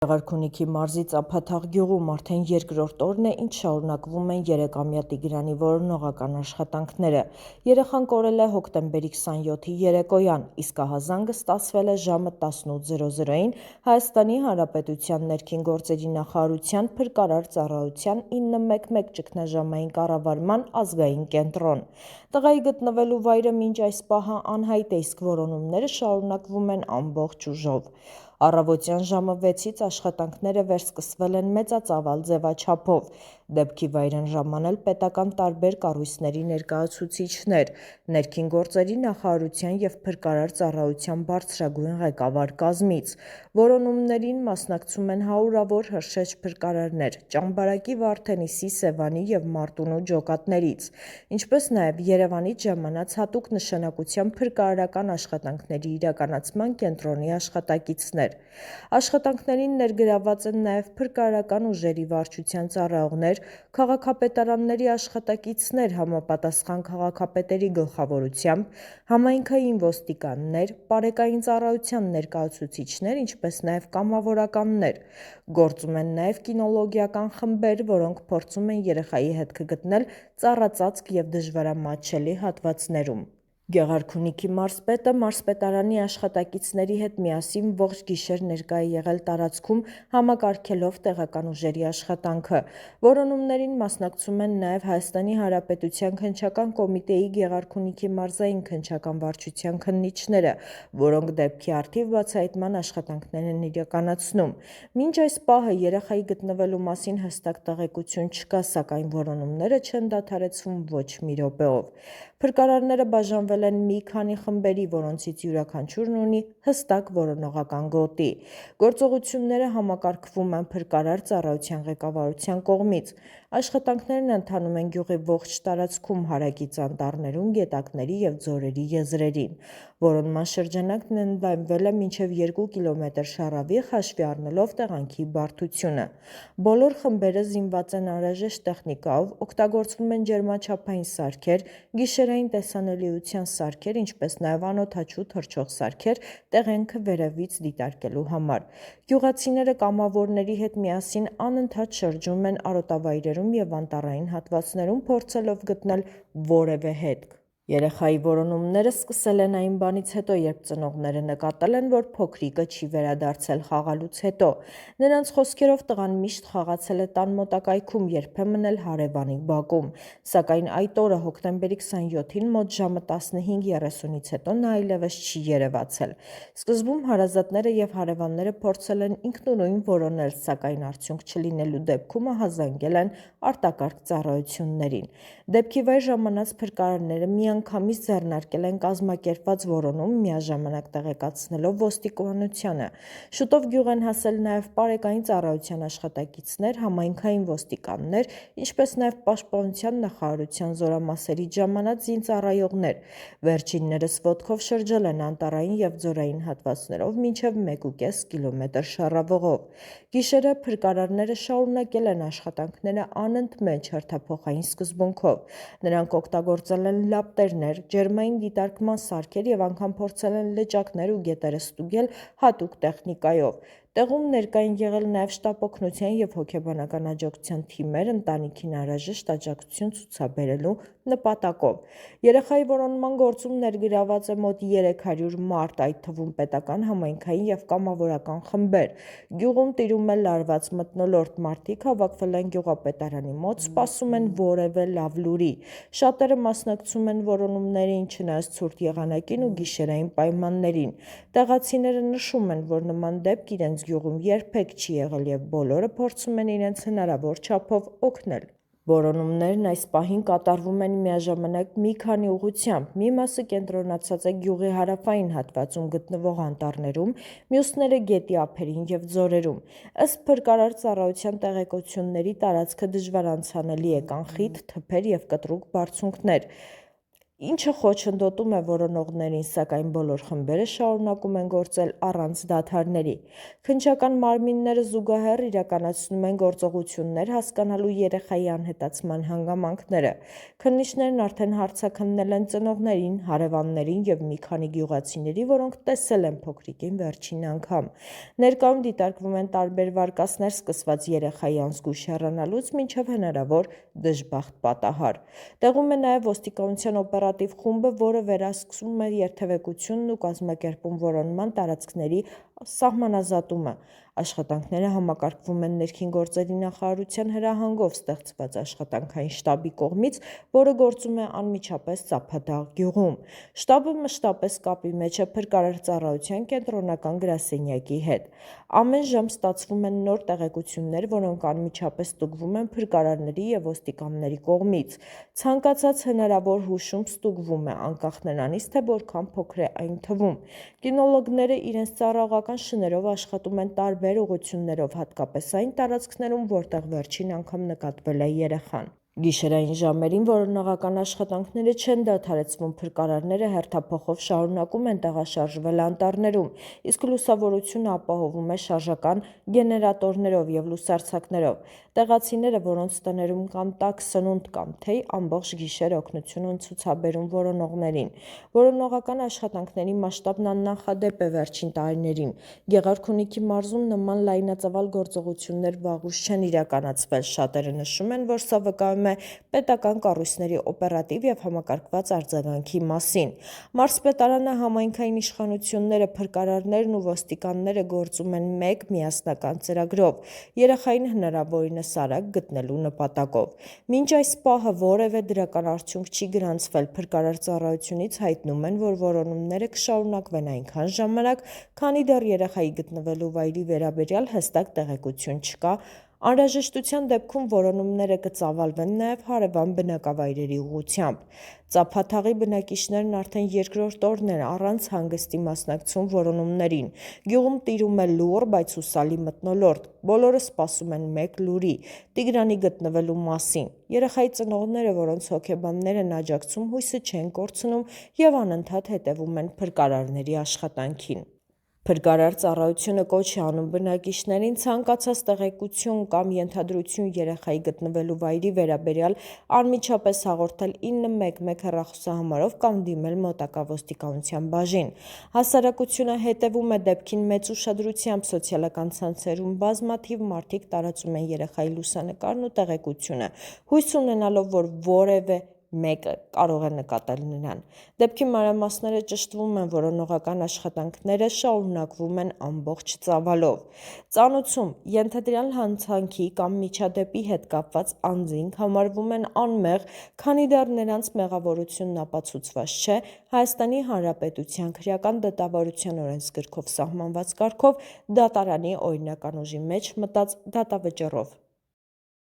Գեղարքունիքի մարզի Ծափաթաղ գյուղում արդեն երկրորդ օրն է, ինչ շարունակվում են 3-ամյա Տիգրանի որոնողական աշխատանքները։ Երեխան կորել է հոկտեմբերի 27-ի երեկոյան, իսկ ահազանգը ստացվել է ժամը 18:00-ին Հայաստանի Հանրապետության ներքին գործերի նախարարության փրկարար ծառայության 911 ճգնաժամային կառավարման ազգային կենտրոն։ Տղայի գտնվելու վայրը մինչ այս պահը անհայտ է, իսկ որոնումները շարունակվում են ամբողջ ուժով։ Առավոտյան ժամը 6-ից աշխատանքները վերսկսվել են մեծածավալ ձևաչափով։ Դեպքի վայր են ժամանել պետական տարբեր կառույցների ներկայացուցիչներ, ներքին գործերի նախարարության և փրկարար ծառայության բարձրագույն ղեկավար կազմից։ Որոնումներին մասնակցում են հարյուրավոր հրշեջ փրկարարներ Ճամբարակի, Վարդենիսի, Սևանի և Մարտունու ջոկատներից, ինչպես նաև Երևանից ժամանած հատուկ նշանակության փրկարարական աշխատանքների իրականացման կենտրոնի աշխատակիցներ։ Աշխատանքներին ներգրավված են նաև փրկարարական ուժերի վարչության ծառայողներ, քաղաքապետարանների աշխատակիցներ համապատասխան քաղաքապետերի գլխավորությամբ, համայնքային ոստիկաններ, պարեկային ծառայության ներկայացուցիչներ, ինչպես նաև կամավորականներ։ Գործում են նաև կինոլոգիական խմբեր, որոնք փորձում են երեխայի հետքը գտնել ծառածածկ և դժվարամատչելի հատվածներում։ Գեղարքունիքի մարզպետը մարզպետարանի աշխատակիցների հետ միասին ողջ գիշեր ներկա է եղել տարածքում համակարգելով տեղական ուժերի աշխատանքը։ Որոնումներին մասնակցում են նաև Հայաստանի Հանրապետության քննչական կոմիտեի Գեղարքունիքի մարզային քննչական վարչության քննիչները, որոնք դեպքի առթիվ բացահայտման աշխատանքներ են իրականացնում։ Մինչ այս պահը երեխայի գտնվելու մասին հստակ տեղեկություն չկա, սակայն որոնումները չեն դադարեցվում ոչ մի րոպեով։ Փրկարարները բաժանվել են մի քանի խմբերի, որոնցից յուրաքանչյուրն ունի հստակ որոնողական գոտի։ Գործողությունները համակարգվում են փրկարար ծառայության ղեկավարության կողմից։ Աշխատանքներն ընթանում են գյուղի ողջ տարածքում, հարակից անտառներում, գետակների և ձորերի եզրերին։ Որոնման շրջանակն ընդլայնվել է մինչև 2 կիլոմետր շարավի, հաշվի առնելով տեղանքի բարդությունը։ Բոլոր խմբերը զինված են անհրաժեշտ տեխնիկայով, օգտագործվում են ջերմաչափային սարքեր, գիշերային տեսանելիության սարքեր, ինչպես նաև անօդաչու թռչող սարքեր տեղանքը վերևից դիտարկելու համար։ Գյուղացիները կամավորների հետ միասին անընդհատ շրջում են արոտավայրերում և անտառային հատվածներում, փորձելով գտնել որևէ հետք։ Երեխայի որոնումները սկսել են այն բանից հետո, երբ ծնողները նկատել են, որ փոքրիկը չի վերադարձել խաղալուց հետո։ Նրանց խոսքերով տղան միշտ խաղացել է տան մոտակայքում, երբեմն էլ հարևանի բակում, սակայն այդ օրը հոկտեմբերի 27-ին մոտ ժամը 15:30-ից հետո նա այլևս չի երևացել։ Սկզբում հարազատները և հարևանները փորձել են ինքնուրույն որոնել, սակայն արդյունք չլինելու դեպքում ահազանգել են արտակարգ ծառայություններին։ Դեպքի վայր ժամանած փրկարարները միանգամից ձեռնարկել են կազմակերպված որոնում, միաժամանակ տեղեկացնելով ոստիկանությանը։ Շուտով գյուղ են հասել նաև պարեկային ծառայության աշխատակիցներ, համայնքային ոստիկաններ, ինչպես նաև Պաշտպանության նախարարության զորամասերից ժամանած զինծառայողներ։ Վերջիններս ոտքով շրջել են անտառային և ձորային հատվածներով մինչև 1,5 կիլոմետր շառավղով։ Գիշերը փրկարարները շարունակել են աշխատանքները անընդմեջ հերթափոխային սկզբունքով։ Նրանք օգտագործել են լապտերներ, ջերմային դիտարկման սարքեր և անգամ փորձել են լճակներ ու գետերը ստուգել հատուկ տեխնիկայով։ Տեղում ներկա են եղել նաև շտապօգնության և հոգեբանական աջակցության թիմեր՝ ընտանիքին անհրաժեշտ աջակցություն ցուցաբերելու նպատակով։ Երեխայի որոնման գործում ներգրավված է մոտ 300 մարդ, այդ թվում պետական, համայնքային և կամավորական խմբեր։ Գյուղում տիրում է լարված մթնոլորտ, մարդիկ հավաքվել են գյուղապետարանի մոտ, սպասում են որևէ լավ լուրի։ Շատերը մասնակցում են որոնումներին, չնայած ցուրտ եղանակին ու գիշերային պայմաններին։ Տեղացիները նշում են, որ նման դեպք իրենց գյուղում երբեք չի եղել և բոլորը փորձում են իրենց հնարավոր չափով օգնել։ Որոնումներն այս պահին կատարվում են միաժամանակ մի քանի ուղղությամբ։ Մի մասը կենտրոնացած է գյուղի հարավային հատվածում գտնվող անտառներում, մյուսները գետի ափերին և ձորերում։ Ըստ փրկարար ծառայության տեղեկությունների՝ տարածքը դժվար անցանելի է, կան խիտ թփեր և կտրուկ բարձունքներ։ ինչը խոչընդոտում է որոնողներին, սակայն բոլոր խմբերը շարունակում են գործել առանց դադարների։ Քննչական մարմինները զուգահեռ իրականացնում են գործողություններ հասկանալու երեխայի անհետացման հանգամանքները։ Քննիչներն արդեն հարցաքննել են ծնողներին, հարևաններին և մի քանի գյուղացիների, որոնք տեսել են փոքրիկին վերջին անգամ։ Ներկայում դիտարկվում են տարբեր վարկածներ սկսված երեխայի անզգույշ հեռանալուց մինչև հնարավոր դժբախտ պատահար։ Տեղում է նաև ոստիկանության օպերատիվ խումբը, որը վերահսկում է երթևեկությունն ու կազմակերպում որոնման տարածքների սահմանազատումը։ Աշխատանքները համակարգվում են Ներքին գործերի նախարարության հրահանգով ստեղծված աշխատանքային շտաբի կողմից, որը գործում է անմիջապես Ծափադաղ գյուղում։ Շտաբը մշտապես կապի մեջ է Փրկարար ծառայության կենտրոնական գրասենյակի հետ։ Ամեն ժամ ստացվում են նոր տեղեկություններ, որոնք անմիջապես ստուգվում են փրկարարների և ոստիկանների կողմից։ Ցանկացած հնարավոր հուշում ստուգվում է, անկախ նրանից, թե որքան փոքր է այն թվում։ Կինոլոգները իրենց ծառայողական շներով աշխատում են տարբեր ուղղություններով, հատկապես այն տարածքներում, որտեղ վերջին անգամ նկատվել է երեխան։ Գիշերային ժամերին որոնողական աշխատանքները չեն դադարեցվում, փրկարարները հերթափոխով շարունակում են տեղաշարժվել անտառներում, իսկ լուսավորությունը ապահովում է շարժական գեներատորներով և լուսարձակներով։ Տեղացիները, որոնց տներում կամ տաք սնունդ կամ թեյ, ամբողջ գիշեր օգնություն են ցուցաբերում որոնողներին։ Որոնողական աշխատանքների մասշտաբն աննախադեպ է վերջին տարիներին։ Գեղարքունիքի մարզում նման լայնածավալ գործողություններ վաղուց չեն իրականացվել։ Շատերը նշում են, որ սա վկայում է պետական կառույցների օպերատիվ և համակարգված արձագանքի մասին։ Մարզպետարանը, համայնքային իշխանությունները, փրկարարներն ու ոստիկանները գործում են մեկ միասնական ծրագրով՝ երեխային հնարավորինս արագ գտնելու նպատակով։ Մինչ այս պահը որևէ դրական արդյունք չի գրանցվել, Փրկարար ծառայությունից հայտնում են, որ որոնումները կշարունակվեն այնքան ժամանակ, քանի դեռ երեխայի գտնվելու վայրի վերաբերյալ հստակ տեղեկություն չկա։ Անհրաժեշտության դեպքում որոնումները կծավալվեն նաև հարևան բնակավայրերի ուղղությամբ։ Ծափաթաղի բնակիչներն արդեն երկրորդ օրն են առանց հանգստի մասնակցում որոնումներին։ Գյուղում տիրում է լուռ, բայց հուսալի մթնոլորտ։ Բոլորը սպասում են մեկ լուրի՝ Տիգրանի գտնվելու մասին։ Երեխայի ծնողները, որոնց հոգեբաններ են աջակցում, հույսը չեն կորցնում և անընդհատ հետևում են փրկարարների աշխատանքին։ Փրկարար ծառայությունը կոչ է անում բնակիչներին ցանկացած տեղեկություն կամ ենթադրություն երեխայի գտնվելու վայրի վերաբերյալ անմիջապես հաղորդել 911 հեռախոսահամարով կամ դիմել մոտակա ոստիկանության բաժին։ Հասարակությունը հետևում է դեպքին մեծ ուշադրությամբ, սոցիալական ցանցերում բազմաթիվ մարդիկ տարածում են երեխայի լուսանկարն ու տեղեկությունը, հույս ունենալով, որ որևէ մեկը կարող է նկատել նրան։ Դեպքի մանրամասները ճշտվում են, որոնողական աշխատանքները շարունակվում են ամբողջ ծավալով։ Ծանուցում ենթադրյալ հանցանքի կամ միջադեպի հետ կապված անձինք համարվում են անմեղ, քանի դեռ նրանց մեղավորությունն ապացուցված չէ Հայաստանի Հանրապետության քրեական դատավարության օրենսգրքով սահմանված կարգով դատարանի օրինական ուժի մեջ մտած դատավճռով։